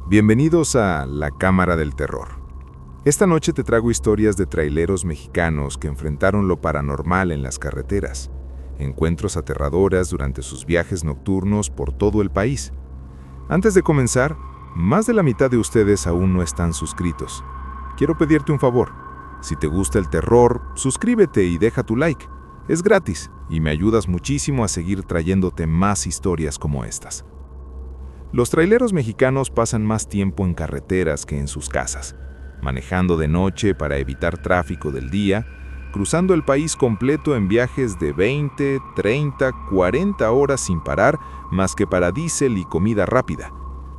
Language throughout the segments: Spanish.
Bienvenidos a La Cámara del Terror. Esta noche te traigo historias de traileros mexicanos que enfrentaron lo paranormal en las carreteras, encuentros aterradores durante sus viajes nocturnos por todo el país. Antes de comenzar, más de la mitad de ustedes aún no están suscritos. Quiero pedirte un favor. Si te gusta el terror, suscríbete y deja tu like. Es gratis y me ayudas muchísimo a seguir trayéndote más historias como estas. Los traileros mexicanos pasan más tiempo en carreteras que en sus casas, manejando de noche para evitar tráfico del día, cruzando el país completo en viajes de 20, 30, 40 horas sin parar, más que para diésel y comida rápida,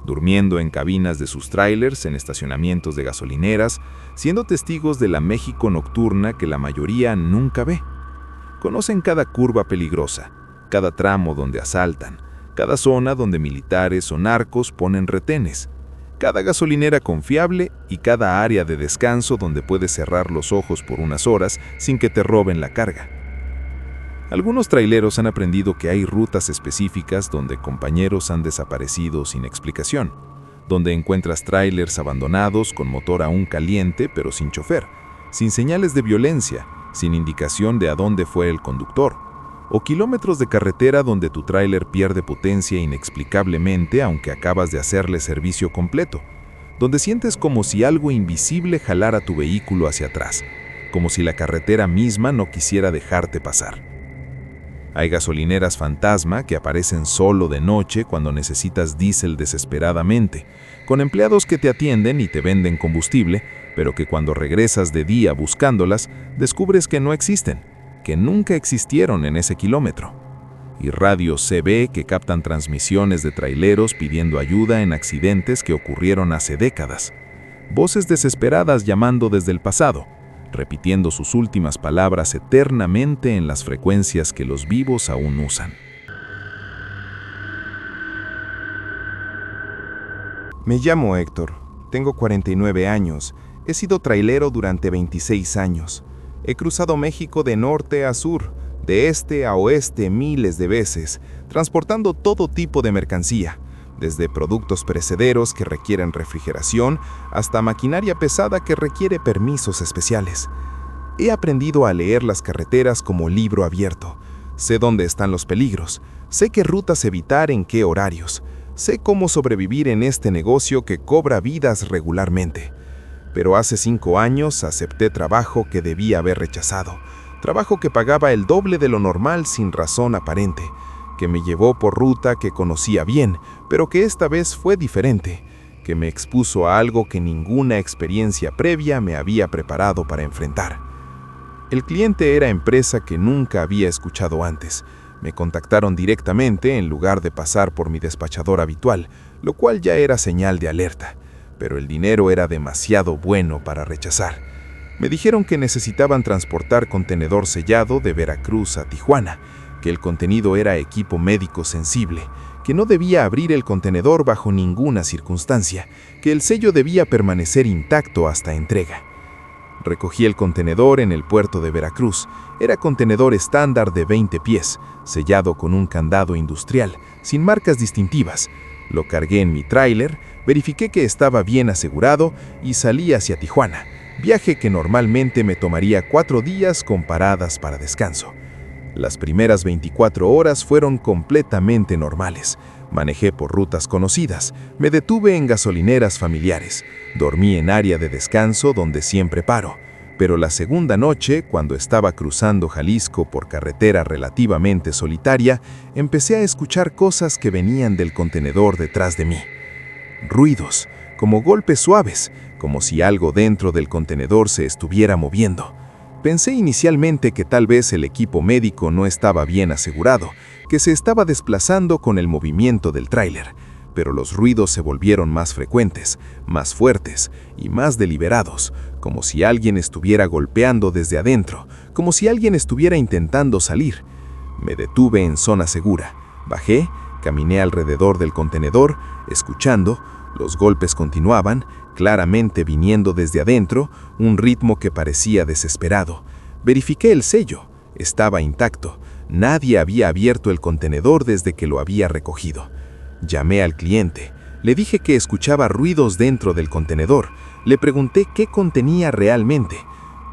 durmiendo en cabinas de sus trailers en estacionamientos de gasolineras, siendo testigos de la México nocturna que la mayoría nunca ve. Conocen cada curva peligrosa, cada tramo donde asaltan, cada zona donde militares o narcos ponen retenes, cada gasolinera confiable y cada área de descanso donde puedes cerrar los ojos por unas horas sin que te roben la carga. Algunos traileros han aprendido que hay rutas específicas donde compañeros han desaparecido sin explicación, donde encuentras trailers abandonados con motor aún caliente pero sin chofer, sin señales de violencia, sin indicación de a dónde fue el conductor, o kilómetros de carretera donde tu tráiler pierde potencia inexplicablemente aunque acabas de hacerle servicio completo, donde sientes como si algo invisible jalara tu vehículo hacia atrás, como si la carretera misma no quisiera dejarte pasar. Hay gasolineras fantasma que aparecen solo de noche cuando necesitas diésel desesperadamente, con empleados que te atienden y te venden combustible, pero que cuando regresas de día buscándolas, descubres que no existen, que nunca existieron en ese kilómetro. Y radios CB que captan transmisiones de traileros pidiendo ayuda en accidentes que ocurrieron hace décadas. Voces desesperadas llamando desde el pasado, repitiendo sus últimas palabras eternamente en las frecuencias que los vivos aún usan. Me llamo Héctor, tengo 49 años, he sido trailero durante 26 años. He cruzado México de norte a sur, de este a oeste miles de veces, transportando todo tipo de mercancía, desde productos perecederos que requieren refrigeración hasta maquinaria pesada que requiere permisos especiales. He aprendido a leer las carreteras como libro abierto. Sé dónde están los peligros, sé qué rutas evitar en qué horarios, sé cómo sobrevivir en este negocio que cobra vidas regularmente. Pero hace 5 años acepté trabajo que debía haber rechazado, trabajo que pagaba el doble de lo normal sin razón aparente, que me llevó por ruta que conocía bien, pero que esta vez fue diferente, que me expuso a algo que ninguna experiencia previa me había preparado para enfrentar. El cliente era empresa que nunca había escuchado antes. Me contactaron directamente en lugar de pasar por mi despachador habitual, lo cual ya era señal de alerta. Pero el dinero era demasiado bueno para rechazar. Me dijeron que necesitaban transportar contenedor sellado de Veracruz a Tijuana, que el contenido era equipo médico sensible, que no debía abrir el contenedor bajo ninguna circunstancia, que el sello debía permanecer intacto hasta entrega. Recogí el contenedor en el puerto de Veracruz. Era contenedor estándar de 20 pies, sellado con un candado industrial, sin marcas distintivas. Lo cargué en mi tráiler, verifiqué que estaba bien asegurado y salí hacia Tijuana, viaje que normalmente me tomaría 4 días con paradas para descanso. Las primeras 24 horas fueron completamente normales. Manejé por rutas conocidas, me detuve en gasolineras familiares, dormí en área de descanso donde siempre paro. Pero la segunda noche, cuando estaba cruzando Jalisco por carretera relativamente solitaria, empecé a escuchar cosas que venían del contenedor detrás de mí. Ruidos, como golpes suaves, como si algo dentro del contenedor se estuviera moviendo. Pensé inicialmente que tal vez el equipo médico no estaba bien asegurado, que se estaba desplazando con el movimiento del tráiler, pero los ruidos se volvieron más frecuentes, más fuertes y más deliberados, como si alguien estuviera golpeando desde adentro, como si alguien estuviera intentando salir. Me detuve en zona segura, bajé, caminé alrededor del contenedor, escuchando. Los golpes continuaban, claramente viniendo desde adentro, un ritmo que parecía desesperado. Verifiqué el sello, estaba intacto. Nadie había abierto el contenedor desde que lo había recogido. Llamé al cliente, Le dije que escuchaba ruidos dentro del contenedor. Le pregunté qué contenía realmente.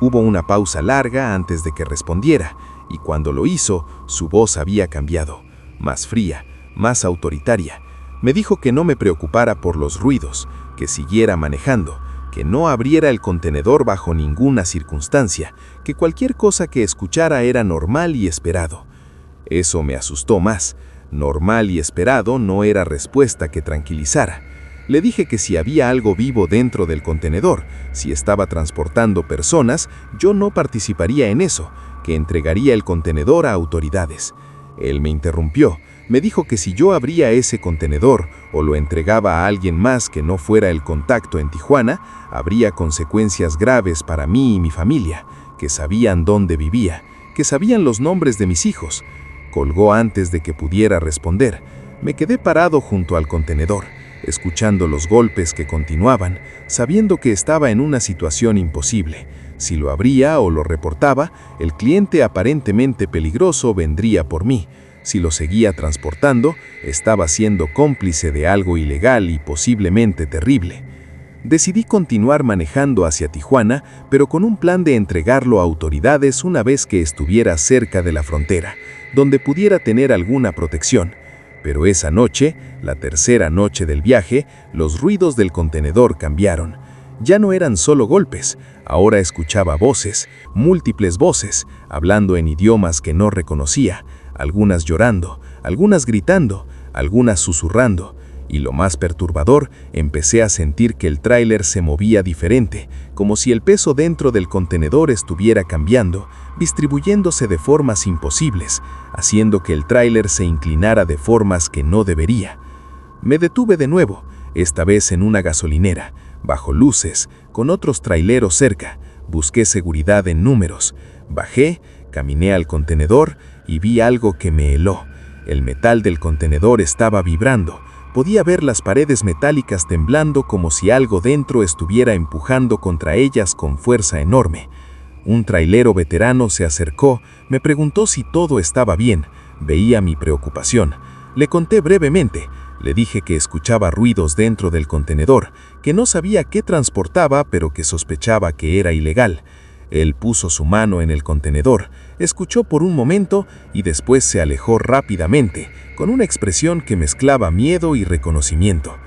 Hubo una pausa larga antes de que respondiera, y cuando lo hizo, su voz había cambiado, más fría, más autoritaria. Me dijo que no me preocupara por los ruidos, que siguiera manejando, que no abriera el contenedor bajo ninguna circunstancia, que cualquier cosa que escuchara era normal y esperado. Eso me asustó más. Normal y esperado no era respuesta que tranquilizara. Le dije que si había algo vivo dentro del contenedor, si estaba transportando personas, yo no participaría en eso, que entregaría el contenedor a autoridades. Él me interrumpió. Me dijo que si yo abría ese contenedor o lo entregaba a alguien más que no fuera el contacto en Tijuana, habría consecuencias graves para mí y mi familia, que sabían dónde vivía, que sabían los nombres de mis hijos. Colgó antes de que pudiera responder. Me quedé parado junto al contenedor, escuchando los golpes que continuaban, sabiendo que estaba en una situación imposible. Si lo abría o lo reportaba, el cliente aparentemente peligroso vendría por mí. Si lo seguía transportando, estaba siendo cómplice de algo ilegal y posiblemente terrible. Decidí continuar manejando hacia Tijuana, pero con un plan de entregarlo a autoridades una vez que estuviera cerca de la frontera, donde pudiera tener alguna protección. Pero esa noche, la tercera noche del viaje, los ruidos del contenedor cambiaron. Ya no eran solo golpes, ahora escuchaba voces, múltiples voces, hablando en idiomas que no reconocía, algunas llorando, algunas gritando, algunas susurrando. Y lo más perturbador, empecé a sentir que el tráiler se movía diferente, como si el peso dentro del contenedor estuviera cambiando, distribuyéndose de formas imposibles, haciendo que el tráiler se inclinara de formas que no debería. Me detuve de nuevo, esta vez en una gasolinera, bajo luces, con otros traileros cerca. Busqué seguridad en números. Bajé, caminé al contenedor y vi algo que me heló. El metal del contenedor estaba vibrando. Podía ver las paredes metálicas temblando como si algo dentro estuviera empujando contra ellas con fuerza enorme. Un trailero veterano se acercó, me preguntó si todo estaba bien. Veía mi preocupación. Le conté brevemente. Le dije que escuchaba ruidos dentro del contenedor, que no sabía qué transportaba, pero que sospechaba que era ilegal. Él puso su mano en el contenedor, escuchó por un momento y después se alejó rápidamente, con una expresión que mezclaba miedo y reconocimiento.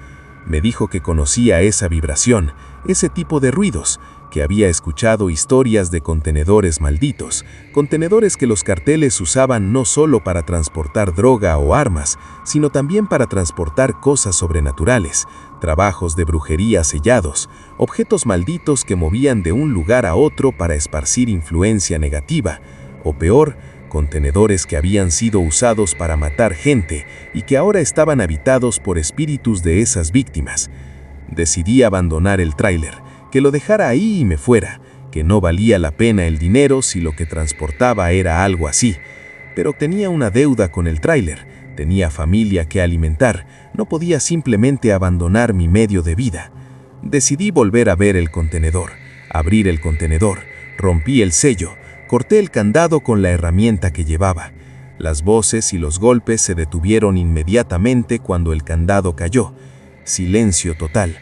Me dijo que conocía esa vibración, ese tipo de ruidos, que había escuchado historias de contenedores malditos, contenedores que los carteles usaban no solo para transportar droga o armas, sino también para transportar cosas sobrenaturales, trabajos de brujería sellados, objetos malditos que movían de un lugar a otro para esparcir influencia negativa, o peor, contenedores que habían sido usados para matar gente y que ahora estaban habitados por espíritus de esas víctimas. Decidí abandonar el tráiler, que lo dejara ahí y me fuera, que no valía la pena el dinero si lo que transportaba era algo así. Pero tenía una deuda con el tráiler, tenía familia que alimentar, no podía simplemente abandonar mi medio de vida. Decidí volver a ver el contenedor, abrir el contenedor, rompí el sello, corté el candado con la herramienta que llevaba. Las voces y los golpes se detuvieron inmediatamente cuando el candado cayó. Silencio total.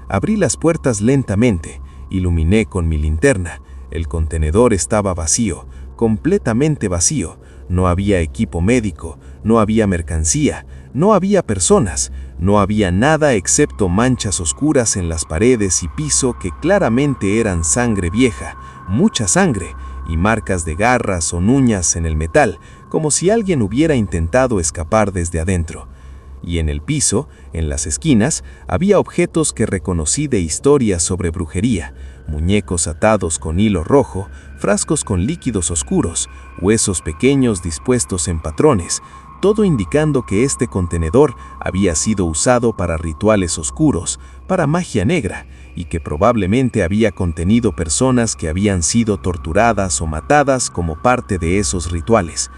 Abrí las puertas lentamente, iluminé con mi linterna. El contenedor estaba vacío, completamente vacío. No había equipo médico, no había mercancía, no había personas, no había nada excepto manchas oscuras en las paredes y piso que claramente eran sangre vieja, mucha sangre, y marcas de garras o uñas en el metal, como si alguien hubiera intentado escapar desde adentro. Y en el piso, en las esquinas, había objetos que reconocí de historias sobre brujería, muñecos atados con hilo rojo, frascos con líquidos oscuros, huesos pequeños dispuestos en patrones, todo indicando que este contenedor había sido usado para rituales oscuros, para magia negra, y que probablemente había contenido personas que habían sido torturadas o matadas como parte de esos rituales.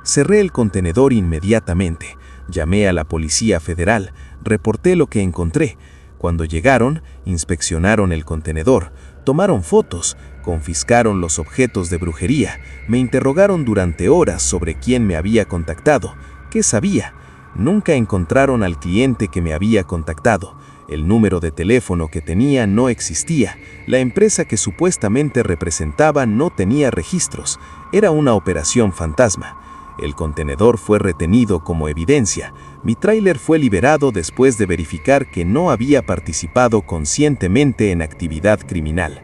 Cerré el contenedor inmediatamente. Llamé a la Policía Federal, reporté lo que encontré. Cuando llegaron, inspeccionaron el contenedor, tomaron fotos, confiscaron los objetos de brujería, me interrogaron durante horas sobre quién me había contactado, qué sabía. Nunca encontraron al cliente que me había contactado, El número de teléfono que tenía no existía. La empresa que supuestamente representaba no tenía registros. Era una operación fantasma. El contenedor fue retenido como evidencia. Mi tráiler fue liberado después de verificar que no había participado conscientemente en actividad criminal.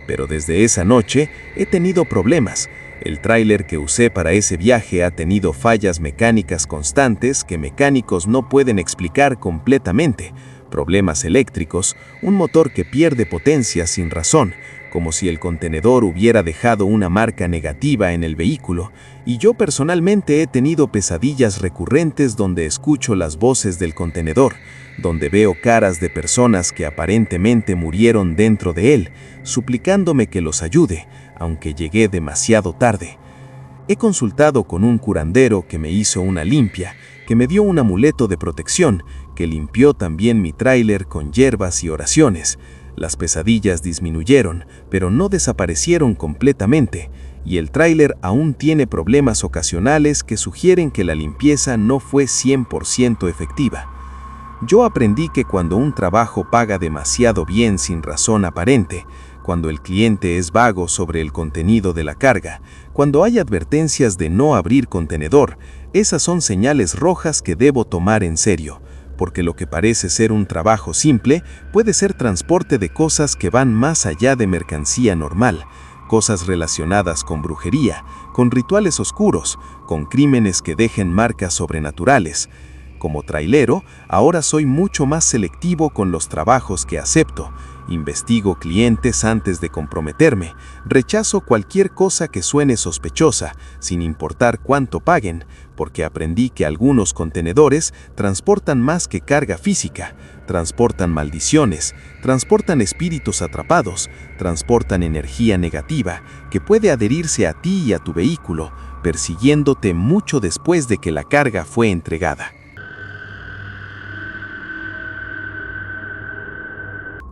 Pero desde esa noche he tenido problemas. El tráiler que usé para ese viaje ha tenido fallas mecánicas constantes que mecánicos no pueden explicar completamente. Problemas eléctricos, un motor que pierde potencia sin razón, como si el contenedor hubiera dejado una marca negativa en el vehículo, y yo personalmente he tenido pesadillas recurrentes donde escucho las voces del contenedor, donde veo caras de personas que aparentemente murieron dentro de él, suplicándome que los ayude, aunque llegué demasiado tarde. He consultado con un curandero que me hizo una limpia, que me dio un amuleto de protección, que limpió también mi tráiler con hierbas y oraciones. Las pesadillas disminuyeron, pero no desaparecieron completamente, y el tráiler aún tiene problemas ocasionales que sugieren que la limpieza no fue 100% efectiva. Yo aprendí que cuando un trabajo paga demasiado bien sin razón aparente, cuando el cliente es vago sobre el contenido de la carga, cuando hay advertencias de no abrir contenedor, esas son señales rojas que debo tomar en serio, porque lo que parece ser un trabajo simple puede ser transporte de cosas que van más allá de mercancía normal, cosas relacionadas con brujería, con rituales oscuros, con crímenes que dejen marcas sobrenaturales. Como trailero, ahora soy mucho más selectivo con los trabajos que acepto. Investigo clientes antes de comprometerme, rechazo cualquier cosa que suene sospechosa, sin importar cuánto paguen, porque aprendí que algunos contenedores transportan más que carga física, transportan maldiciones, transportan espíritus atrapados, transportan energía negativa que puede adherirse a ti y a tu vehículo, persiguiéndote mucho después de que la carga fue entregada.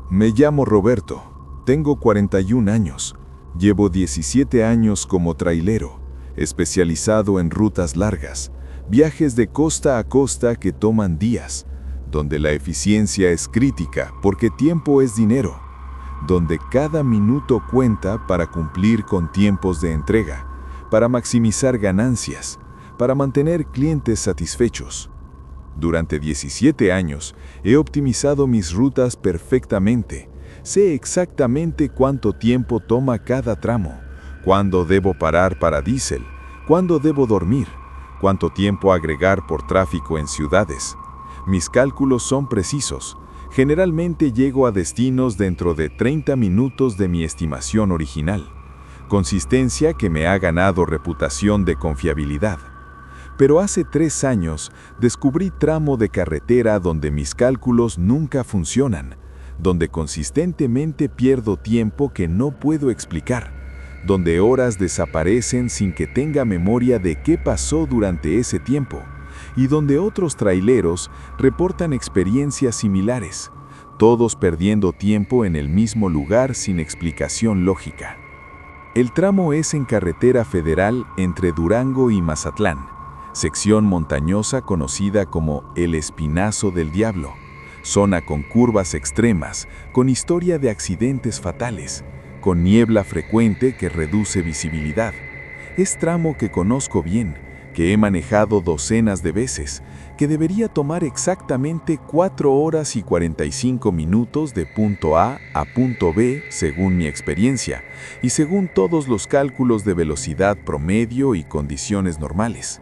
Me llamo Roberto, tengo 41 años, llevo 17 años como trailero, especializado en rutas largas, viajes de costa a costa que toman días, donde la eficiencia es crítica porque tiempo es dinero, donde cada minuto cuenta para cumplir con tiempos de entrega, para maximizar ganancias, para mantener clientes satisfechos. Durante 17 años he optimizado mis rutas perfectamente. Sé exactamente cuánto tiempo toma cada tramo, cuándo debo parar para diésel, cuándo debo dormir, cuánto tiempo agregar por tráfico en ciudades. Mis cálculos son precisos. Generalmente llego a destinos dentro de 30 minutos de mi estimación original. Consistencia que me ha ganado reputación de confiabilidad. Pero hace 3 años descubrí tramo de carretera donde mis cálculos nunca funcionan, donde consistentemente pierdo tiempo que no puedo explicar, donde horas desaparecen sin que tenga memoria de qué pasó durante ese tiempo, y donde otros traileros reportan experiencias similares, todos perdiendo tiempo en el mismo lugar sin explicación lógica. El tramo es en carretera federal entre Durango y Mazatlán, sección montañosa conocida como el Espinazo del Diablo, zona con curvas extremas, con historia de accidentes fatales, con niebla frecuente que reduce visibilidad. Es tramo que conozco bien, que he manejado docenas de veces, que debería tomar exactamente 4 horas y 45 minutos de punto A a punto B según mi experiencia y según todos los cálculos de velocidad promedio y condiciones normales.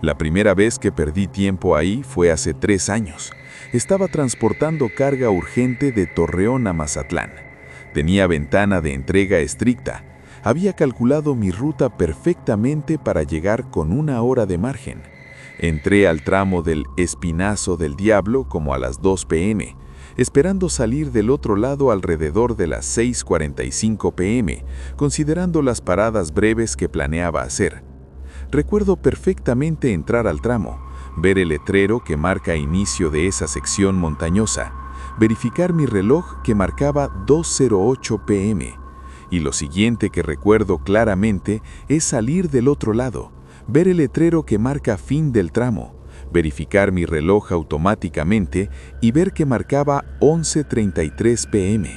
La primera vez que perdí tiempo ahí fue hace 3 años. Estaba transportando carga urgente de Torreón a Mazatlán. Tenía ventana de entrega estricta. Había calculado mi ruta perfectamente para llegar con 1 hora de margen. Entré al tramo del Espinazo del Diablo como a las 2 p.m., esperando salir del otro lado alrededor de las 6:45 p.m., considerando las paradas breves que planeaba hacer. Recuerdo perfectamente entrar al tramo, ver el letrero que marca inicio de esa sección montañosa, verificar mi reloj que marcaba 2:08 p.m. Y lo siguiente que recuerdo claramente es salir del otro lado, ver el letrero que marca fin del tramo, verificar mi reloj automáticamente y ver que marcaba 11:33 p.m.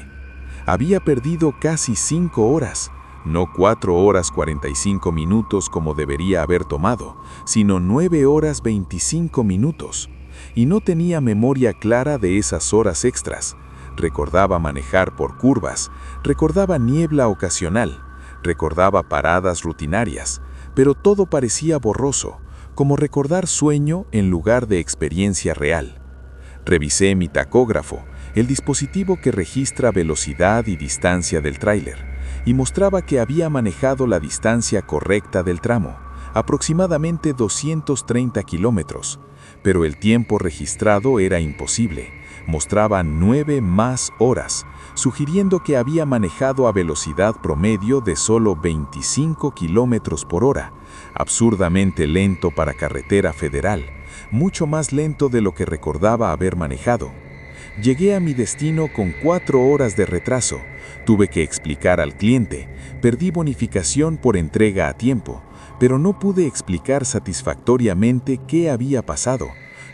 Había perdido casi 5 horas, no 4 horas 45 minutos como debería haber tomado, sino 9 horas 25 minutos. Y no tenía memoria clara de esas horas extras. Recordaba manejar por curvas, recordaba niebla ocasional, recordaba paradas rutinarias, pero todo parecía borroso, como recordar sueño en lugar de experiencia real. Revisé mi tacógrafo, el dispositivo que registra velocidad y distancia del tráiler, y mostraba que había manejado la distancia correcta del tramo, aproximadamente 230 kilómetros, pero el tiempo registrado era imposible. Mostraba 9 más horas, sugiriendo que había manejado a velocidad promedio de solo 25 kilómetros por hora, absurdamente lento para carretera federal, mucho más lento de lo que recordaba haber manejado. Llegué a mi destino con 4 horas de retraso, tuve que explicar al cliente, perdí bonificación por entrega a tiempo, pero no pude explicar satisfactoriamente qué había pasado.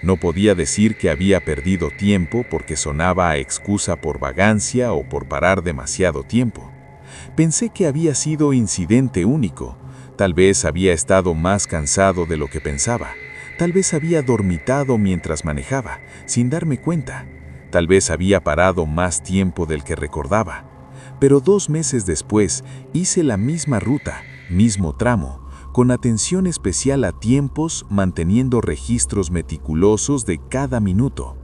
No podía decir que había perdido tiempo porque sonaba a excusa por vagancia o por parar demasiado tiempo. Pensé que había sido incidente único. Tal vez había estado más cansado de lo que pensaba. Tal vez había dormitado mientras manejaba, sin darme cuenta. Tal vez había parado más tiempo del que recordaba. Pero 2 meses después hice la misma ruta, mismo tramo, con atención especial a tiempos, manteniendo registros meticulosos de cada minuto.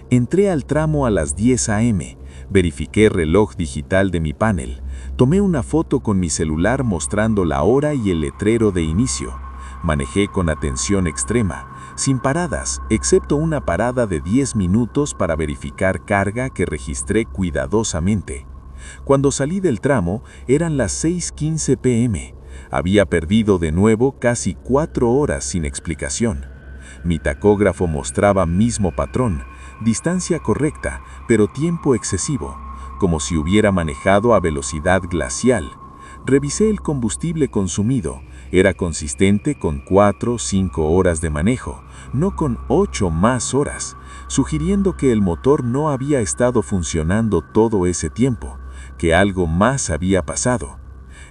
Entré al tramo a las 10 a.m., verifiqué el reloj digital de mi panel, tomé una foto con mi celular mostrando la hora y el letrero de inicio. Manejé con atención extrema, sin paradas, excepto una parada de 10 minutos para verificar carga que registré cuidadosamente. Cuando salí del tramo, eran las 6:15 p.m., Había perdido de nuevo casi 4 horas sin explicación. Mi tacógrafo mostraba mismo patrón, distancia correcta, pero tiempo excesivo, como si hubiera manejado a velocidad glacial. Revisé el combustible consumido, era consistente con 4 o 5 horas de manejo, no con 8 más horas, sugiriendo que el motor no había estado funcionando todo ese tiempo, que algo más había pasado.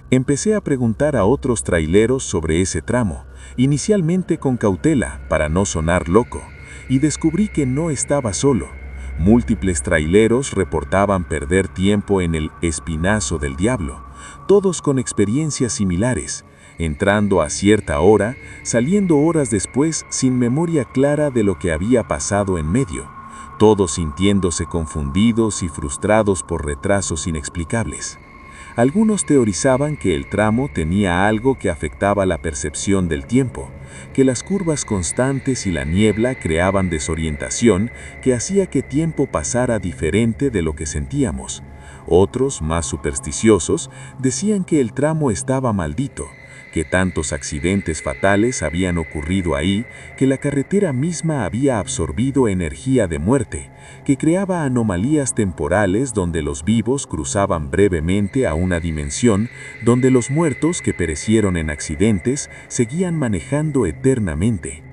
Empecé a preguntar a otros traileros sobre ese tramo, inicialmente con cautela para no sonar loco, y descubrí que no estaba solo. Múltiples traileros reportaban perder tiempo en el Espinazo del Diablo, todos con experiencias similares, entrando a cierta hora, saliendo horas después sin memoria clara de lo que había pasado en medio, todos sintiéndose confundidos y frustrados por retrasos inexplicables. Algunos teorizaban que el tramo tenía algo que afectaba la percepción del tiempo, que las curvas constantes y la niebla creaban desorientación que hacía que tiempo pasara diferente de lo que sentíamos. Otros, más supersticiosos, decían que el tramo estaba maldito, que tantos accidentes fatales habían ocurrido ahí, que la carretera misma había absorbido energía de muerte, que creaba anomalías temporales donde los vivos cruzaban brevemente a una dimensión donde los muertos que perecieron en accidentes seguían manejando eternamente.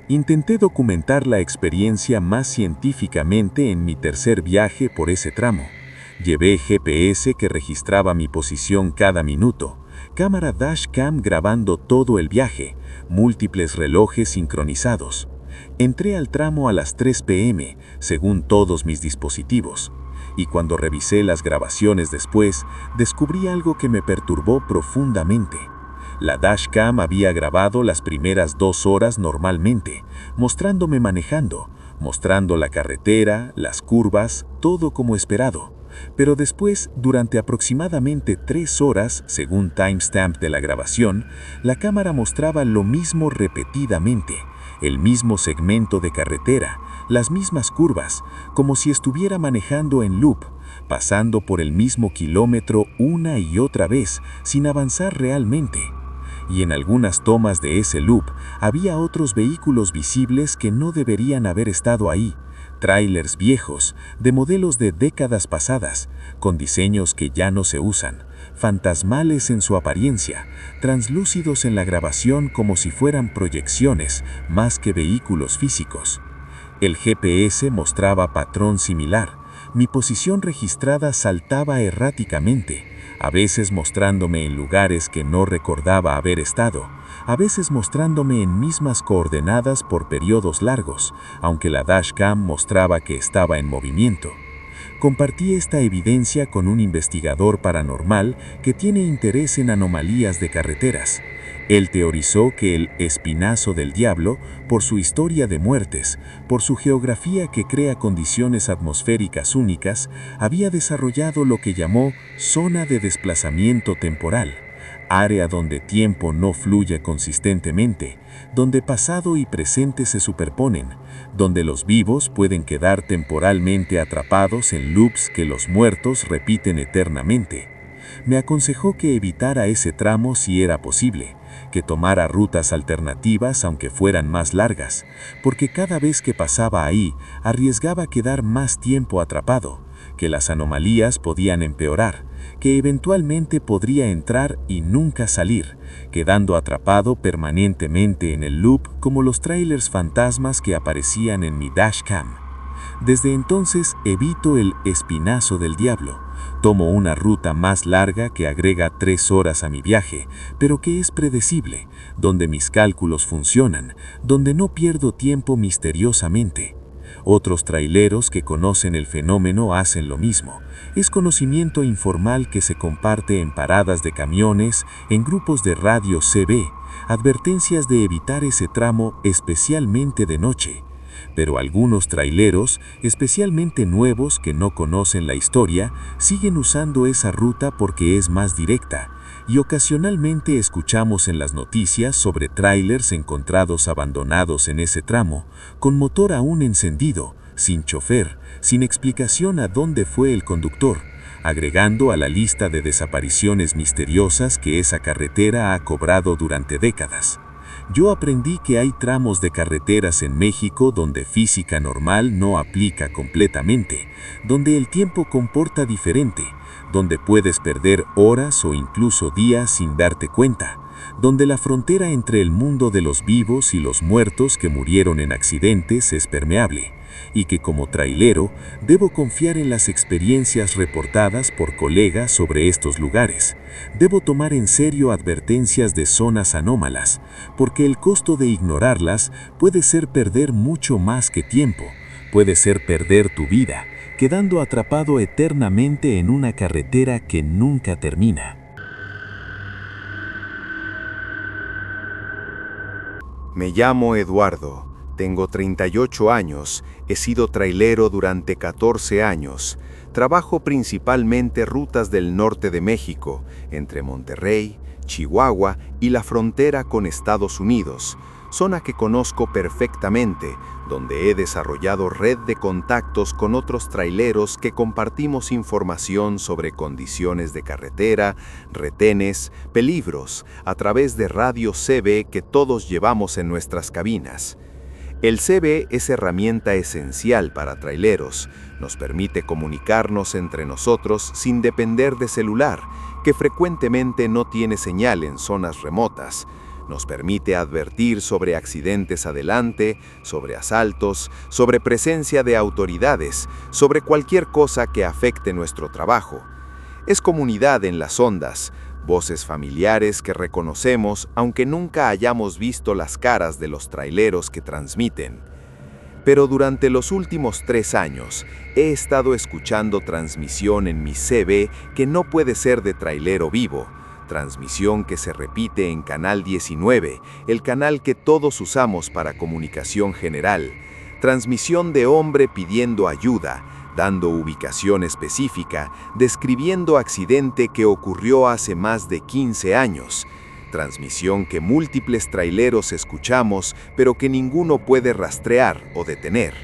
Intenté documentar la experiencia más científicamente en mi tercer viaje por ese tramo. Llevé GPS que registraba mi posición cada minuto, cámara dashcam grabando todo el viaje, múltiples relojes sincronizados. Entré al tramo a las 3 p.m., según todos mis dispositivos, y cuando revisé las grabaciones después, descubrí algo que me perturbó profundamente. La dashcam había grabado las primeras 2 horas normalmente, mostrándome manejando, mostrando la carretera, las curvas, todo como esperado. Pero después, durante aproximadamente 3 horas, según timestamp de la grabación, la cámara mostraba lo mismo repetidamente, el mismo segmento de carretera, las mismas curvas, como si estuviera manejando en loop, pasando por el mismo kilómetro una y otra vez, sin avanzar realmente. Y en algunas tomas de ese loop había otros vehículos visibles que no deberían haber estado ahí, tráilers viejos, de modelos de décadas pasadas, con diseños que ya no se usan, fantasmales en su apariencia, translúcidos en la grabación como si fueran proyecciones más que vehículos físicos. El GPS mostraba patrón similar. Mi posición registrada saltaba erráticamente, a veces mostrándome en lugares que no recordaba haber estado, a veces mostrándome en mismas coordenadas por periodos largos, aunque la dashcam mostraba que estaba en movimiento. Compartí esta evidencia con un investigador paranormal que tiene interés en anomalías de carreteras. Él teorizó que el Espinazo del Diablo, por su historia de muertes, por su geografía que crea condiciones atmosféricas únicas, había desarrollado lo que llamó zona de desplazamiento temporal, área donde tiempo no fluye consistentemente, donde pasado y presente se superponen, donde los vivos pueden quedar temporalmente atrapados en loops que los muertos repiten eternamente. Me aconsejó que evitara ese tramo si era posible, que tomara rutas alternativas aunque fueran más largas, porque cada vez que pasaba ahí arriesgaba quedar más tiempo atrapado, que las anomalías podían empeorar, que eventualmente podría entrar y nunca salir, quedando atrapado permanentemente en el loop como los trailers fantasmas que aparecían en mi dashcam. Desde entonces evito el Espinazo del Diablo. Tomo una ruta más larga que agrega 3 horas a mi viaje, pero que es predecible, donde mis cálculos funcionan, donde no pierdo tiempo misteriosamente. Otros traileros que conocen el fenómeno hacen lo mismo. Es conocimiento informal que se comparte en paradas de camiones, en grupos de radio CB, advertencias de evitar ese tramo especialmente de noche. Pero algunos traileros, especialmente nuevos que no conocen la historia, siguen usando esa ruta porque es más directa, y ocasionalmente escuchamos en las noticias sobre trailers encontrados abandonados en ese tramo, con motor aún encendido, sin chofer, sin explicación a dónde fue el conductor, agregando a la lista de desapariciones misteriosas que esa carretera ha cobrado durante décadas. Yo aprendí que hay tramos de carreteras en México donde física normal no aplica completamente, donde el tiempo comporta diferente, donde puedes perder horas o incluso días sin darte cuenta, donde la frontera entre el mundo de los vivos y los muertos que murieron en accidentes es permeable, y que como trailero debo confiar en las experiencias reportadas por colegas sobre estos lugares. Debo tomar en serio advertencias de zonas anómalas, porque el costo de ignorarlas puede ser perder mucho más que tiempo, puede ser perder tu vida, quedando atrapado eternamente en una carretera que nunca termina. Me llamo Eduardo, tengo 38 años, he sido trailero durante 14 años, trabajo principalmente rutas del norte de México, entre Monterrey, Chihuahua y la frontera con Estados Unidos, zona que conozco perfectamente, donde he desarrollado red de contactos con otros traileros que compartimos información sobre condiciones de carretera, retenes, peligros, a través de radio CB que todos llevamos en nuestras cabinas. El CB es herramienta esencial para traileros, nos permite comunicarnos entre nosotros sin depender de celular, que frecuentemente no tiene señal en zonas remotas. Nos permite advertir sobre accidentes adelante, sobre asaltos, sobre presencia de autoridades, sobre cualquier cosa que afecte nuestro trabajo. Es comunidad en las ondas, voces familiares que reconocemos aunque nunca hayamos visto las caras de los traileros que transmiten. Pero durante los últimos 3 años he estado escuchando transmisión en mi CB que no puede ser de trailero vivo, transmisión que se repite en Canal 19, el canal que todos usamos para comunicación general, transmisión de hombre pidiendo ayuda, dando ubicación específica, describiendo accidente que ocurrió hace más de 15 años, transmisión que múltiples traileros escuchamos, pero que ninguno puede rastrear o detener.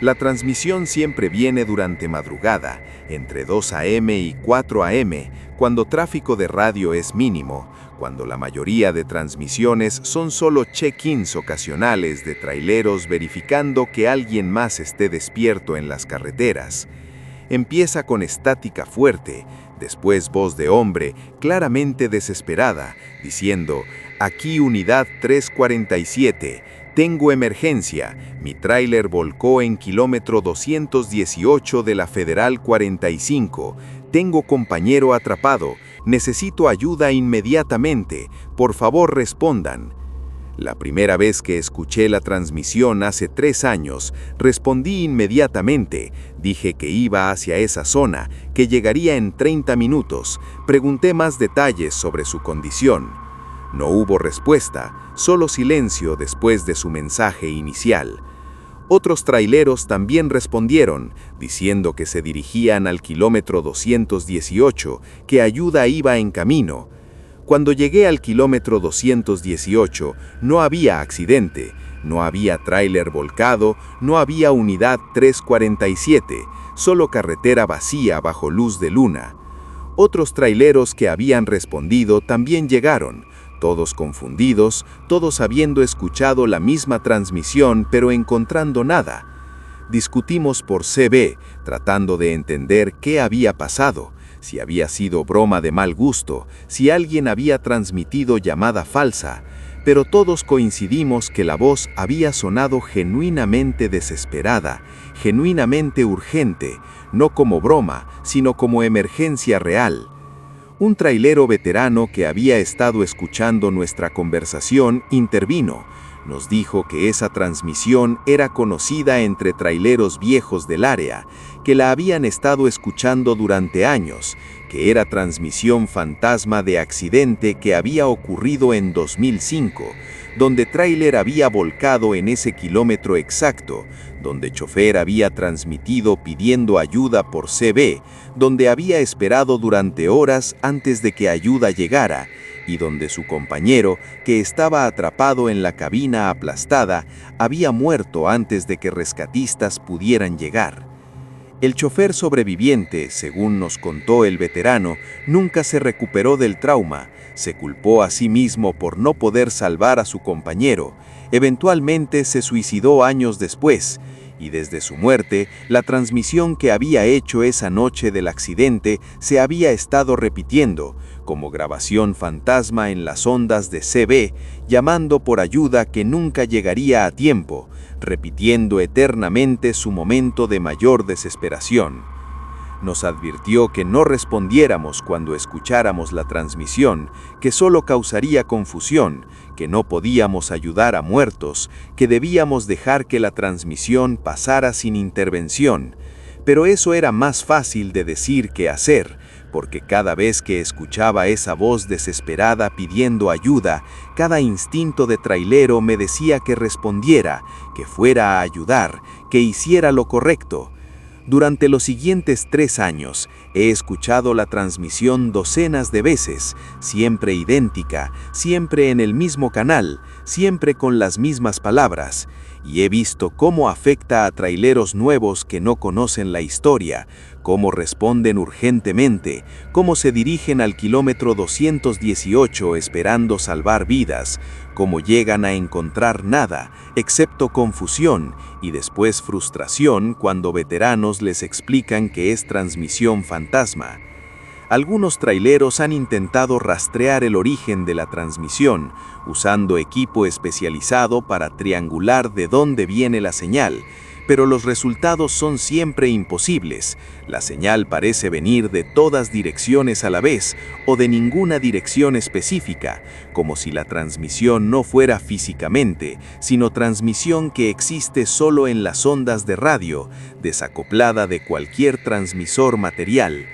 La transmisión siempre viene durante madrugada, entre 2 a.m. y 4 a.m., cuando tráfico de radio es mínimo, cuando la mayoría de transmisiones son solo check-ins ocasionales de traileros verificando que alguien más esté despierto en las carreteras. Empieza con estática fuerte, después voz de hombre, claramente desesperada, diciendo: «Aquí unidad 347, tengo emergencia, mi tráiler volcó en kilómetro 218 de la Federal 45, tengo compañero atrapado, necesito ayuda inmediatamente, por favor respondan». La primera vez que escuché la transmisión hace 3 años, respondí inmediatamente, dije que iba hacia esa zona, que llegaría en 30 minutos, pregunté más detalles sobre su condición. No hubo respuesta, solo silencio después de su mensaje inicial. Otros traileros también respondieron, diciendo que se dirigían al kilómetro 218, que ayuda iba en camino. Cuando llegué al kilómetro 218, no había accidente, no había tráiler volcado, no había unidad 347, solo carretera vacía bajo luz de luna. Otros traileros que habían respondido también llegaron, todos confundidos, todos habiendo escuchado la misma transmisión pero encontrando nada. Discutimos por CB, tratando de entender qué había pasado, si había sido broma de mal gusto, si alguien había transmitido llamada falsa, pero todos coincidimos que la voz había sonado genuinamente desesperada, genuinamente urgente, no como broma, sino como emergencia real. Un trailero veterano que había estado escuchando nuestra conversación intervino. Nos dijo que esa transmisión era conocida entre traileros viejos del área, que la habían estado escuchando durante años, que era transmisión fantasma de accidente que había ocurrido en 2005, donde tráiler había volcado en ese kilómetro exacto, donde chofer había transmitido pidiendo ayuda por CB, donde había esperado durante horas antes de que ayuda llegara, y donde su compañero, que estaba atrapado en la cabina aplastada, había muerto antes de que rescatistas pudieran llegar. El chofer sobreviviente, según nos contó el veterano, nunca se recuperó del trauma, se culpó a sí mismo por no poder salvar a su compañero, eventualmente se suicidó años después, y desde su muerte, la transmisión que había hecho esa noche del accidente se había estado repitiendo, como grabación fantasma en las ondas de CB, llamando por ayuda que nunca llegaría a tiempo, repitiendo eternamente su momento de mayor desesperación. Nos advirtió que no respondiéramos cuando escucháramos la transmisión, que solo causaría confusión, que no podíamos ayudar a muertos, que debíamos dejar que la transmisión pasara sin intervención. Pero eso era más fácil de decir que hacer, porque cada vez que escuchaba esa voz desesperada pidiendo ayuda, cada instinto de trailero me decía que respondiera, que fuera a ayudar, que hiciera lo correcto. Durante los siguientes 3 años, he escuchado la transmisión docenas de veces, siempre idéntica, siempre en el mismo canal, siempre con las mismas palabras, y he visto cómo afecta a traileros nuevos que no conocen la historia, cómo responden urgentemente, cómo se dirigen al kilómetro 218 esperando salvar vidas, cómo llegan a encontrar nada, excepto confusión y después frustración cuando veteranos les explican que es transmisión fantasma. Algunos traileros han intentado rastrear el origen de la transmisión, usando equipo especializado para triangular de dónde viene la señal, pero los resultados son siempre imposibles. La señal parece venir de todas direcciones a la vez o de ninguna dirección específica, como si la transmisión no fuera físicamente, sino transmisión que existe solo en las ondas de radio, desacoplada de cualquier transmisor material.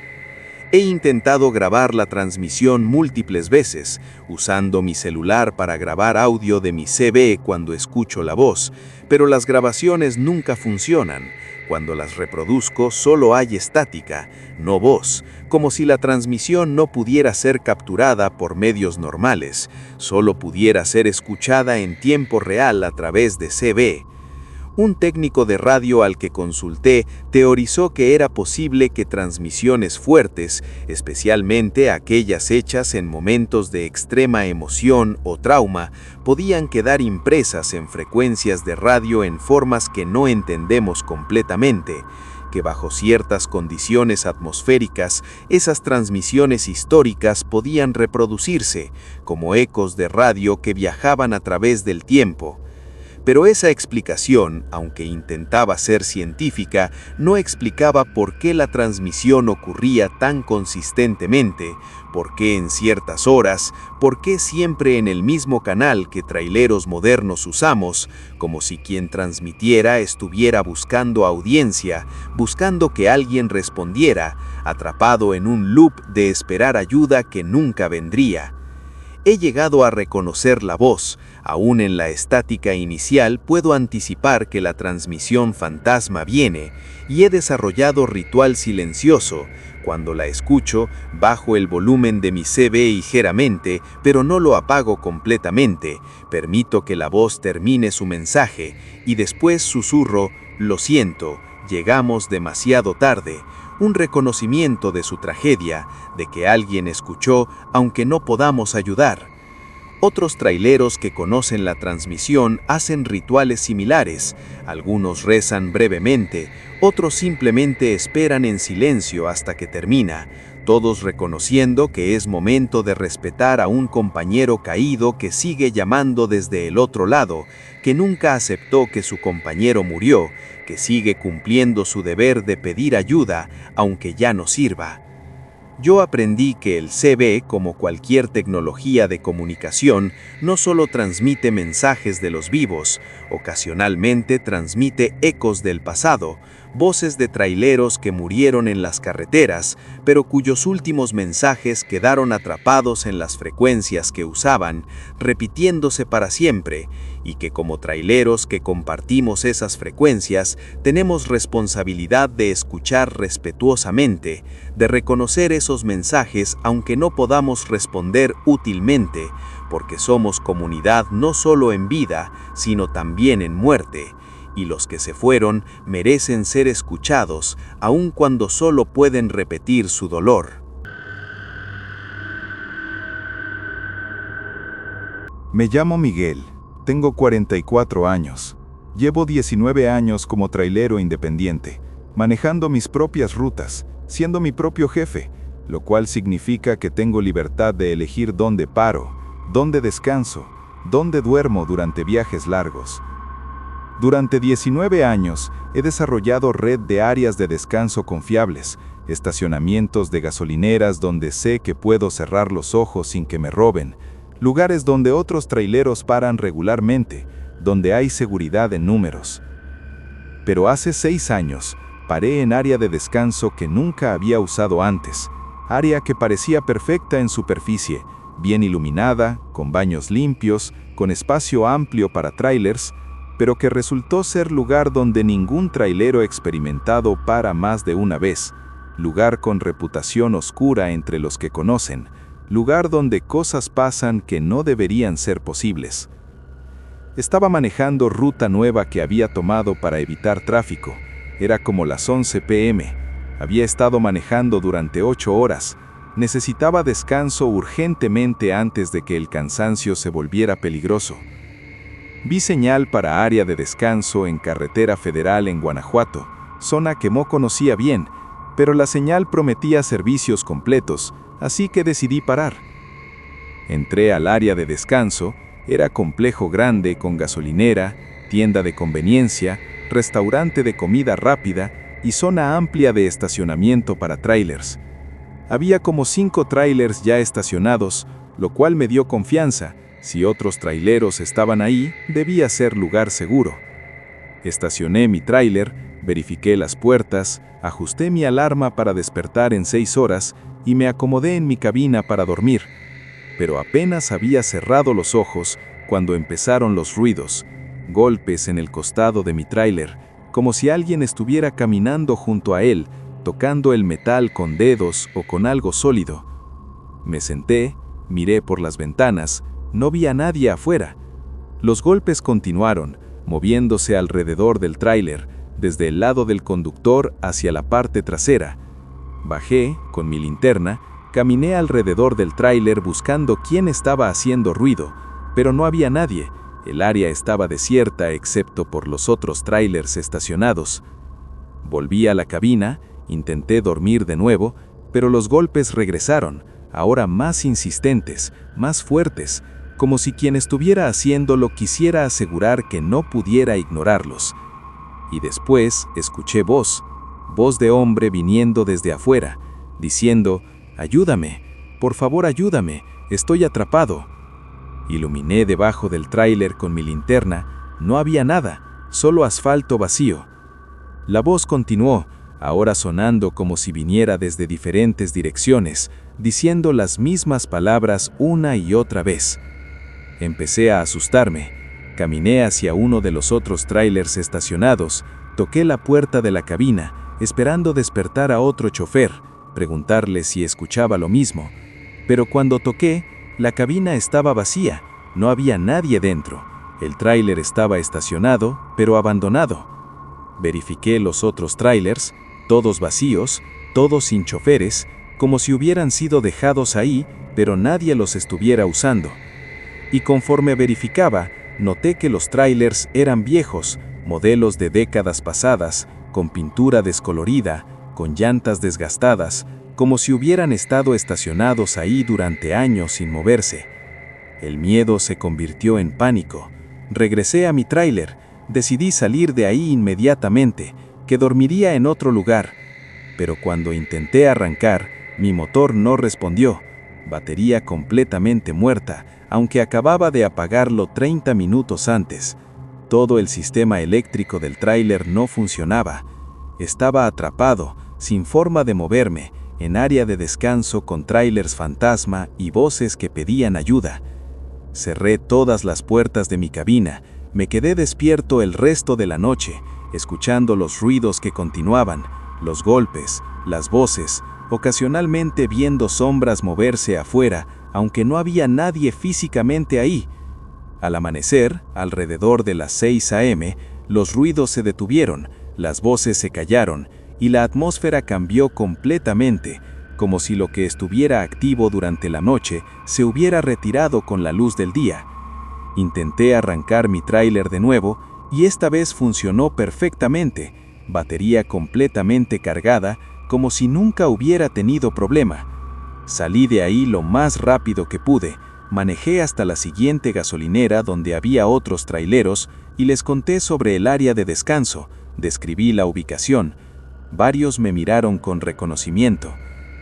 He intentado grabar la transmisión múltiples veces, usando mi celular para grabar audio de mi CB cuando escucho la voz, pero las grabaciones nunca funcionan. Cuando las reproduzco solo hay estática, no voz, como si la transmisión no pudiera ser capturada por medios normales, solo pudiera ser escuchada en tiempo real a través de CB. Un técnico de radio al que consulté teorizó que era posible que transmisiones fuertes, especialmente aquellas hechas en momentos de extrema emoción o trauma, podían quedar impresas en frecuencias de radio en formas que no entendemos completamente, que bajo ciertas condiciones atmosféricas, esas transmisiones históricas podían reproducirse, como ecos de radio que viajaban a través del tiempo. Pero esa explicación, aunque intentaba ser científica, no explicaba por qué la transmisión ocurría tan consistentemente, por qué en ciertas horas, por qué siempre en el mismo canal que traileros modernos usamos, como si quien transmitiera estuviera buscando audiencia, buscando que alguien respondiera, atrapado en un loop de esperar ayuda que nunca vendría. He llegado a reconocer la voz. Aún en la estática inicial puedo anticipar que la transmisión fantasma viene, y he desarrollado ritual silencioso. Cuando la escucho, bajo el volumen de mi CB ligeramente, pero no lo apago completamente. Permito que la voz termine su mensaje, y después susurro, lo siento, llegamos demasiado tarde. Un reconocimiento de su tragedia, de que alguien escuchó, aunque no podamos ayudar. Otros traileros que conocen la transmisión hacen rituales similares. Algunos rezan brevemente, otros simplemente esperan en silencio hasta que termina, todos reconociendo que es momento de respetar a un compañero caído que sigue llamando desde el otro lado, que nunca aceptó que su compañero murió, que sigue cumpliendo su deber de pedir ayuda, aunque ya no sirva. Yo aprendí que el CB, como cualquier tecnología de comunicación, no solo transmite mensajes de los vivos, ocasionalmente transmite ecos del pasado, voces de traileros que murieron en las carreteras, pero cuyos últimos mensajes quedaron atrapados en las frecuencias que usaban, repitiéndose para siempre, y que como traileros que compartimos esas frecuencias, tenemos responsabilidad de escuchar respetuosamente, de reconocer esos mensajes aunque no podamos responder útilmente, porque somos comunidad no solo en vida, sino también en muerte. Y los que se fueron merecen ser escuchados, aun cuando solo pueden repetir su dolor. Me llamo Miguel, tengo 44 años. Llevo 19 años como trailero independiente, manejando mis propias rutas, siendo mi propio jefe, lo cual significa que tengo libertad de elegir dónde paro, dónde descanso, dónde duermo durante viajes largos. Durante 19 años he desarrollado red de áreas de descanso confiables, estacionamientos de gasolineras donde sé que puedo cerrar los ojos sin que me roben, lugares donde otros traileros paran regularmente, donde hay seguridad en números. Pero hace 6 años paré en área de descanso que nunca había usado antes, área que parecía perfecta en superficie, bien iluminada, con baños limpios, con espacio amplio para trailers, pero que resultó ser lugar donde ningún trailero experimentado para más de una vez, lugar con reputación oscura entre los que conocen, lugar donde cosas pasan que no deberían ser posibles. Estaba manejando ruta nueva que había tomado para evitar tráfico. Era como las 11 p.m. Había estado manejando durante 8 horas. Necesitaba descanso urgentemente antes de que el cansancio se volviera peligroso. Vi señal para área de descanso en Carretera Federal en Guanajuato, zona que no conocía bien, pero la señal prometía servicios completos, así que decidí parar. Entré al área de descanso, era complejo grande con gasolinera, tienda de conveniencia, restaurante de comida rápida y zona amplia de estacionamiento para trailers. Había como 5 trailers ya estacionados, lo cual me dio confianza. Si otros traileros estaban ahí, debía ser lugar seguro. Estacioné mi tráiler, verifiqué las puertas, ajusté mi alarma para despertar en 6 horas y me acomodé en mi cabina para dormir. Pero apenas había cerrado los ojos cuando empezaron los ruidos, golpes en el costado de mi tráiler, como si alguien estuviera caminando junto a él, tocando el metal con dedos o con algo sólido. Me senté, miré por las ventanas. No vi a nadie afuera. Los golpes continuaron, moviéndose alrededor del tráiler, desde el lado del conductor hacia la parte trasera. Bajé, con mi linterna, caminé alrededor del tráiler buscando quién estaba haciendo ruido, pero no había nadie. El área estaba desierta excepto por los otros tráilers estacionados. Volví a la cabina, intenté dormir de nuevo, pero los golpes regresaron, ahora más insistentes, más fuertes, como si quien estuviera haciéndolo quisiera asegurar que no pudiera ignorarlos. Y después escuché voz de hombre viniendo desde afuera, diciendo: «Ayúdame, por favor ayúdame, estoy atrapado». Iluminé debajo del tráiler con mi linterna, no había nada, solo asfalto vacío. La voz continuó, ahora sonando como si viniera desde diferentes direcciones, diciendo las mismas palabras una y otra vez. Empecé a asustarme. Caminé hacia uno de los otros tráilers estacionados, toqué la puerta de la cabina, esperando despertar a otro chofer, preguntarle si escuchaba lo mismo. Pero cuando toqué, la cabina estaba vacía, no había nadie dentro. El tráiler estaba estacionado, pero abandonado. Verifiqué los otros tráilers, todos vacíos, todos sin choferes, como si hubieran sido dejados ahí, pero nadie los estuviera usando. Y conforme verificaba, noté que los tráilers eran viejos, modelos de décadas pasadas, con pintura descolorida, con llantas desgastadas, como si hubieran estado estacionados ahí durante años sin moverse. El miedo se convirtió en pánico. Regresé a mi tráiler, decidí salir de ahí inmediatamente, que dormiría en otro lugar. Pero cuando intenté arrancar, mi motor no respondió, batería completamente muerta, aunque acababa de apagarlo 30 minutos antes. Todo el sistema eléctrico del tráiler no funcionaba. Estaba atrapado, sin forma de moverme, en área de descanso con tráilers fantasma y voces que pedían ayuda. Cerré todas las puertas de mi cabina, me quedé despierto el resto de la noche, escuchando los ruidos que continuaban, los golpes, las voces, ocasionalmente viendo sombras moverse afuera, aunque no había nadie físicamente ahí. Al amanecer, alrededor de las 6 a.m., los ruidos se detuvieron, las voces se callaron, y la atmósfera cambió completamente, como si lo que estuviera activo durante la noche se hubiera retirado con la luz del día. Intenté arrancar mi tráiler de nuevo, y esta vez funcionó perfectamente, batería completamente cargada, como si nunca hubiera tenido problema. Salí de ahí lo más rápido que pude, manejé hasta la siguiente gasolinera donde había otros traileros y les conté sobre el área de descanso, describí la ubicación. Varios me miraron con reconocimiento.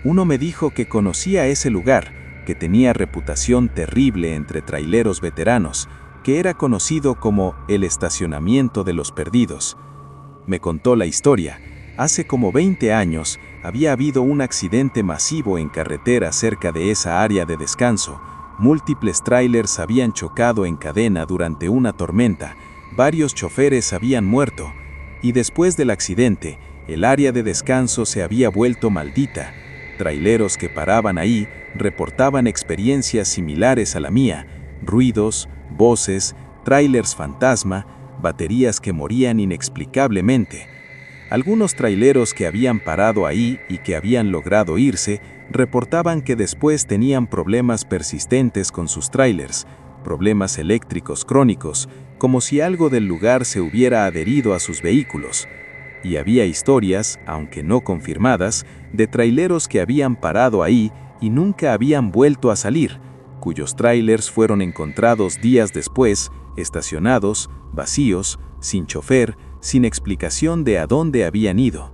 Uno me dijo que conocía ese lugar, que tenía reputación terrible entre traileros veteranos, que era conocido como el estacionamiento de los perdidos. Me contó la historia. Hace como 20 años había habido un accidente masivo en carretera cerca de esa área de descanso. Múltiples trailers habían chocado en cadena durante una tormenta, varios choferes habían muerto, y después del accidente, el área de descanso se había vuelto maldita. Traileros que paraban ahí reportaban experiencias similares a la mía, ruidos, voces, trailers fantasma, baterías que morían inexplicablemente. Algunos traileros que habían parado ahí y que habían logrado irse, reportaban que después tenían problemas persistentes con sus trailers, problemas eléctricos crónicos, como si algo del lugar se hubiera adherido a sus vehículos. Y había historias, aunque no confirmadas, de traileros que habían parado ahí y nunca habían vuelto a salir, cuyos trailers fueron encontrados días después, estacionados, vacíos, sin chofer, sin explicación de a dónde habían ido.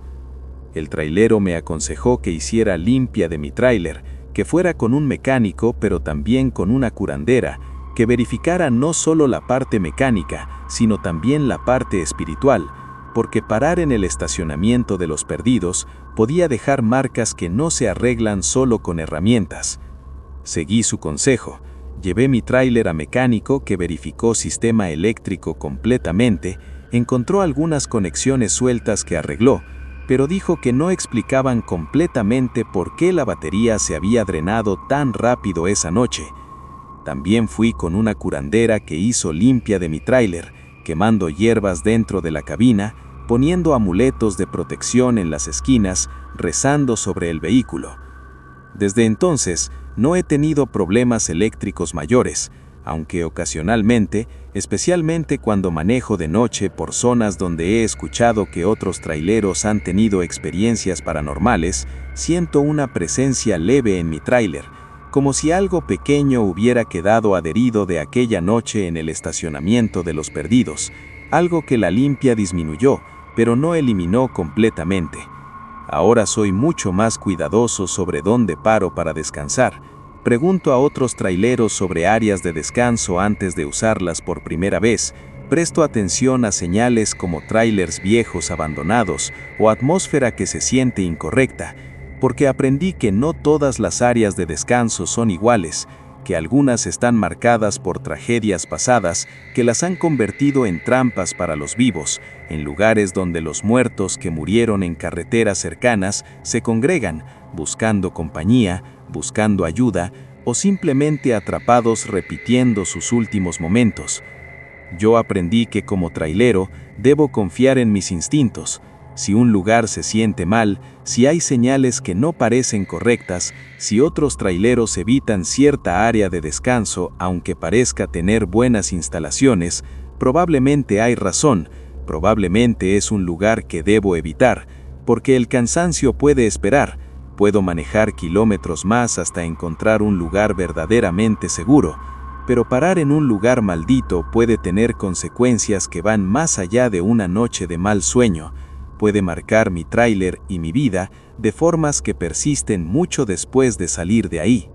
El trailero me aconsejó que hiciera limpia de mi tráiler, que fuera con un mecánico pero también con una curandera, que verificara no solo la parte mecánica, sino también la parte espiritual, porque parar en el estacionamiento de los perdidos podía dejar marcas que no se arreglan solo con herramientas. Seguí su consejo, llevé mi tráiler a mecánico que verificó sistema eléctrico completamente, encontró algunas conexiones sueltas que arregló, pero dijo que no explicaban completamente por qué la batería se había drenado tan rápido esa noche. También fui con una curandera que hizo limpia de mi tráiler, quemando hierbas dentro de la cabina, poniendo amuletos de protección en las esquinas, rezando sobre el vehículo. Desde entonces, no he tenido problemas eléctricos mayores, aunque ocasionalmente, especialmente cuando manejo de noche por zonas donde he escuchado que otros traileros han tenido experiencias paranormales, siento una presencia leve en mi tráiler, como si algo pequeño hubiera quedado adherido de aquella noche en el estacionamiento de Los Perdidos, algo que la limpia disminuyó, pero no eliminó completamente. Ahora soy mucho más cuidadoso sobre dónde paro para descansar. Pregunto a otros traileros sobre áreas de descanso antes de usarlas por primera vez. Presto atención a señales como trailers viejos abandonados o atmósfera que se siente incorrecta, porque aprendí que no todas las áreas de descanso son iguales, que algunas están marcadas por tragedias pasadas que las han convertido en trampas para los vivos, en lugares donde los muertos que murieron en carreteras cercanas se congregan, buscando compañía, buscando ayuda o simplemente atrapados repitiendo sus últimos momentos. Yo aprendí que como trailero debo confiar en mis instintos. Si un lugar se siente mal, si hay señales que no parecen correctas, si otros traileros evitan cierta área de descanso aunque parezca tener buenas instalaciones, probablemente hay razón, probablemente es un lugar que debo evitar, porque el cansancio puede esperar. Puedo manejar kilómetros más hasta encontrar un lugar verdaderamente seguro, pero parar en un lugar maldito puede tener consecuencias que van más allá de una noche de mal sueño. Puede marcar mi tráiler y mi vida de formas que persisten mucho después de salir de ahí.